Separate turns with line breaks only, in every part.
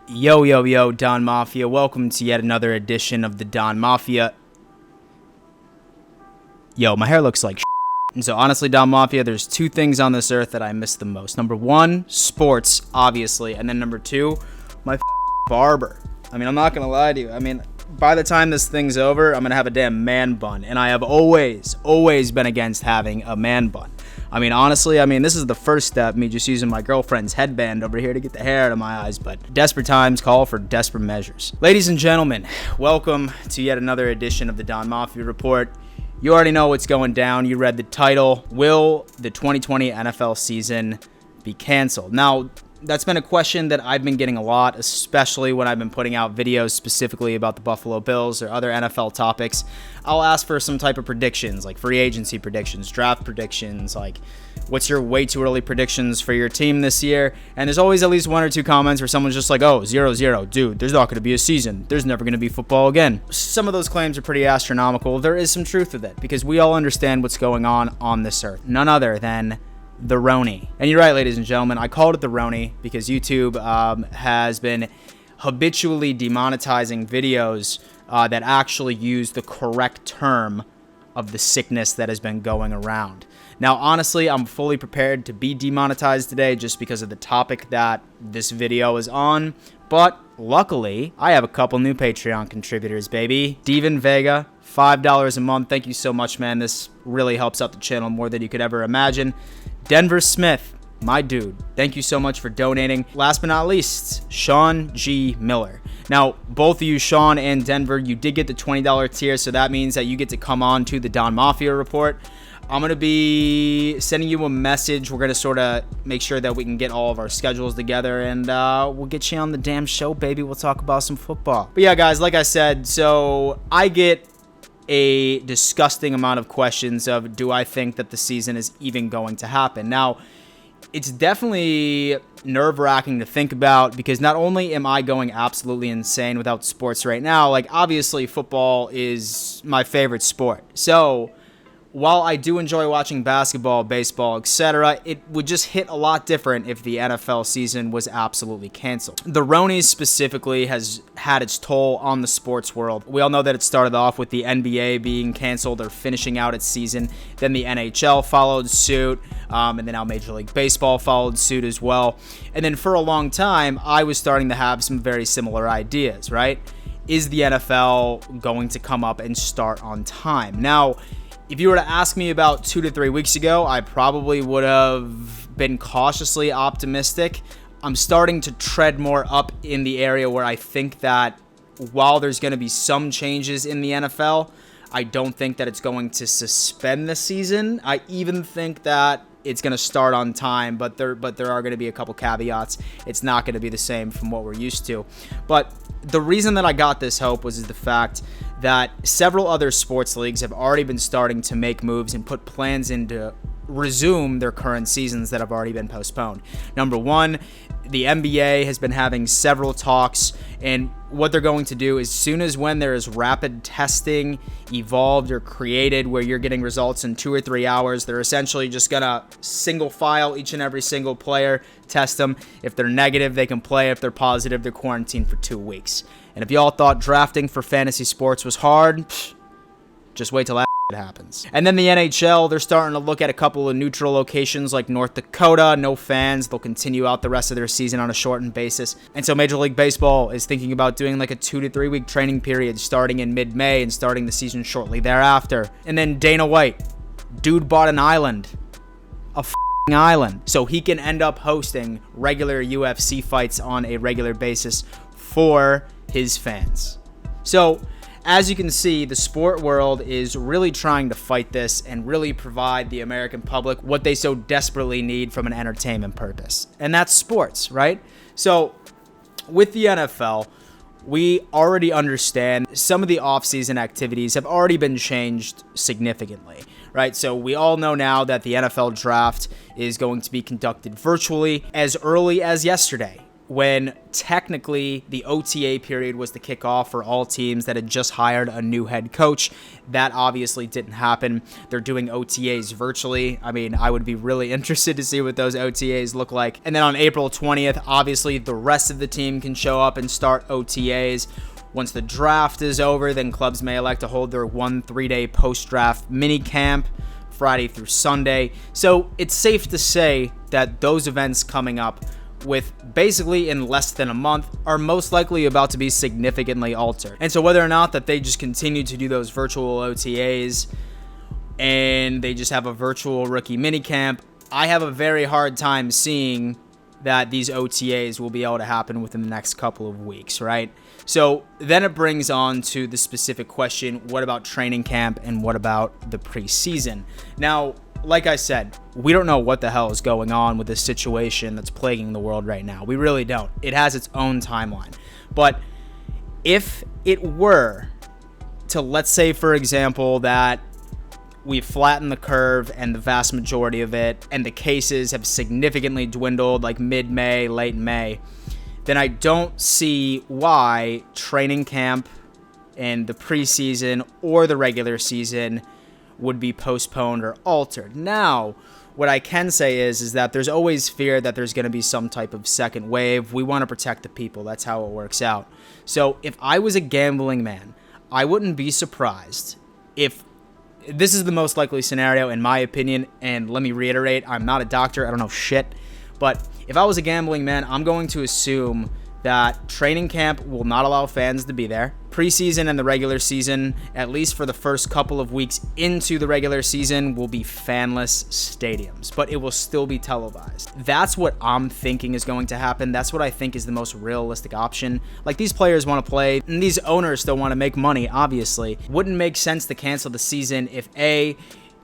Yo, yo, yo, Don Mafia. Welcome to yet another edition of the Don Mafia. Yo, my hair looks like shit. And so honestly, Don Mafia, there's two things on this earth that I miss the most. Number one, sports, obviously. And then number two, my barber. I mean, I'm not going to lie to you. I mean, by the time this thing's over, I'm going to have a damn man bun. And I have always been against having a man bun. I mean, honestly, this is the first step, me just using my girlfriend's headband over here to get the hair out of my eyes, but desperate times call for desperate measures. Ladies and gentlemen, welcome to yet another edition of the Don Mafia Report. You already know what's going down. You read the title. Will the 2020 NFL season be canceled? Now, that's been a question that I've been getting a lot, especially when I've been putting out videos specifically about the Buffalo Bills or other NFL topics. I'll ask for some type of predictions, like free agency predictions, draft predictions, like what's your way too early predictions for your team this year? And there's always at least one or two comments where someone's just like, oh, 0-0, dude, there's not going to be a season. There's never going to be football again. Some of those claims are pretty astronomical. There is some truth to that because we all understand what's going on this earth. None other than the Roni. And you're right, ladies and gentlemen, I called it the Roni because YouTube has been habitually demonetizing videos that actually use the correct term of the sickness that has been going around. Now, honestly, I'm fully prepared to be demonetized today just because of the topic that this video is on. But luckily, I have a couple new Patreon contributors, baby. Steven Vega, $5 a month. Thank you so much, man. This really helps out the channel more than you could ever imagine. Denver Smith, my dude, thank you so much for donating. Last but not least, Sean G. Miller. Now, both of you, Sean and Denver, you did get the $20 tier, so that means that you get to come on to the Don Mafia Report. I'm going to be sending you a message. We're going to sort of make sure that we can get all of our schedules together, and we'll get you on the damn show, baby. We'll talk about some football. But yeah, guys, like I said, so I get a disgusting amount of questions of, do I think that the season is even going to happen? Now, it's definitely nerve-wracking to think about because not only am I going absolutely insane without sports right now, like obviously football is my favorite sport. So while I do enjoy watching basketball, baseball, etc., it would just hit a lot different if the NFL season was absolutely canceled. The Ronies specifically has had its toll on the sports world. We all know that it started off with the NBA being canceled or finishing out its season. Then the NHL followed suit, and then now Major League Baseball followed suit as well. And then for a long time, I was starting to have some very similar ideas, right? Is the NFL going to come up and start on time? Now, if you were to ask me about 2 to 3 weeks ago, I probably would have been cautiously optimistic. I'm starting to tread more up in the area where I think that while there's going to be some changes in the NFL, I don't think that it's going to suspend the season. I even think that it's going to start on time, but there are going to be a couple caveats. It's not going to be the same from what we're used to. But the reason that I got this hope was the fact that several other sports leagues have already been starting to make moves and put plans in to resume their current seasons that have already been postponed. Number one, the NBA has been having several talks, and what they're going to do as soon as when there is rapid testing evolved or created where you're getting results in 2 or 3 hours, they're essentially just gonna single file each and every single player, test them. If they're negative, they can play. If they're positive, they're quarantined for 2 weeks. And if y'all thought drafting for fantasy sports was hard, just wait till that happens. And then the NHL, they're starting to look at a couple of neutral locations like North Dakota. No fans. They'll continue out the rest of their season on a shortened basis. And so Major League Baseball is thinking about doing like a 2 to 3 week training period starting in mid-May and starting the season shortly thereafter. And then Dana White, dude bought an island. A island. So he can end up hosting regular UFC fights on a regular basis for his fans. So as you can see, the sport world is really trying to fight this and really provide the American public what they so desperately need from an entertainment purpose. And that's sports, right? So with the NFL, we already understand some of the offseason activities have already been changed significantly, right? So we all know now that the NFL draft is going to be conducted virtually as early as yesterday. when technically the OTA period was to kick off for all teams that had just hired a new head coach. That obviously didn't happen. They're doing OTAs virtually. I mean, I would be really interested to see what those OTAs look like. And then on April 20th, obviously the rest of the team can show up and start OTAs. Once the draft is over, then clubs may elect to hold their 3-day post-draft mini camp, Friday through Sunday. So it's safe to say that those events coming up with basically in less than a month are most likely about to be significantly altered. And so whether or not that they just continue to do those virtual OTAs and they just have a virtual rookie minicamp, I have a very hard time seeing that these OTAs will be able to happen within the next couple of weeks, right? So then it brings on to the specific question, what about training camp and what about the preseason? Now, like I said, we don't know what the hell is going on with this situation that's plaguing the world right now. We really don't. It has its own timeline. But if it were to, let's say, for example, that we flattened the curve and the vast majority of it, and the cases have significantly dwindled like mid-May, late May, then I don't see why training camp and the preseason or the regular season would be postponed or altered. Now, what I can say is that there's always fear that there's going to be some type of second wave. We want to protect the people. That's how it works out. So if I was a gambling man, I wouldn't be surprised if this is the most likely scenario in my opinion. And let me reiterate, I'm not a doctor. I don't know shit. But if I was a gambling man, I'm going to assume that training camp will not allow fans to be there. Preseason and the regular season, at least for the first couple of weeks into the regular season, will be fanless stadiums, but it will still be televised. That's what I'm thinking is going to happen. That's what I think is the most realistic option. Like, these players want to play, and these owners still want to make money, obviously. Wouldn't make sense to cancel the season if A,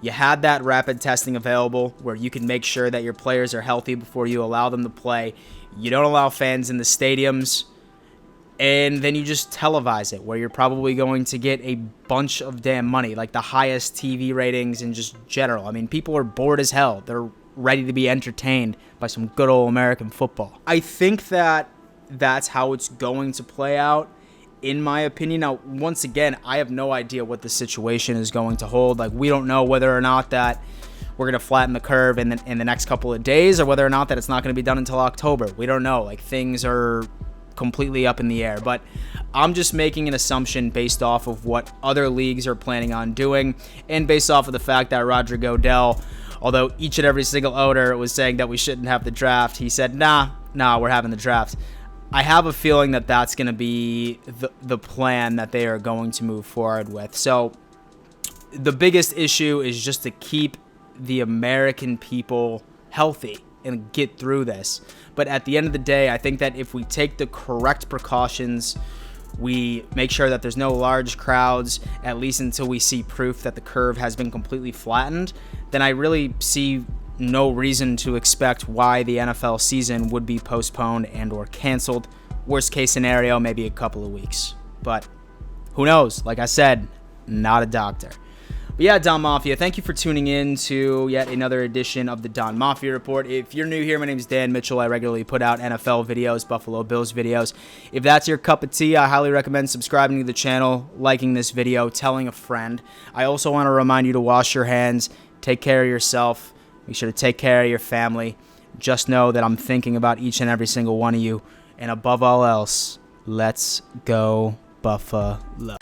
you had that rapid testing available where you can make sure that your players are healthy before you allow them to play. You don't allow fans in the stadiums, and then you just televise it where you're probably going to get a bunch of damn money, like the highest TV ratings and just general. I mean, people are bored as hell. They're ready to be entertained by some good old American football. I think that that's how it's going to play out, in my opinion. Now, once again, I have no idea what the situation is going to hold. Like, we don't know whether or not that we're going to flatten the curve in the next couple of days, or whether or not that it's not going to be done until October. We don't know. Like, things are completely up in the air. But I'm just making an assumption based off of what other leagues are planning on doing, and based off of the fact that Roger Goodell, although each and every single owner was saying that we shouldn't have the draft, he said, nah, we're having the draft. I have a feeling that that's going to be the plan that they are going to move forward with. So the biggest issue is just to keep the American people healthy and get through this. But at the end of the day, I think that if we take the correct precautions, we make sure that there's no large crowds, at least until we see proof that the curve has been completely flattened, then I really see no reason to expect why the NFL season would be postponed and or canceled. Worst case scenario, maybe a couple of weeks. But who knows? Like I said, not a doctor. But yeah, Don Mafia, thank you for tuning in to yet another edition of the Don Mafia Report. If you're new here, my name is Dan Mitchell. I regularly put out NFL videos, Buffalo Bills videos. If that's your cup of tea, I highly recommend subscribing to the channel, liking this video, telling a friend. I also want to remind you to wash your hands, take care of yourself, make sure to take care of your family. Just know that I'm thinking about each and every single one of you. And above all else, let's go Buffalo.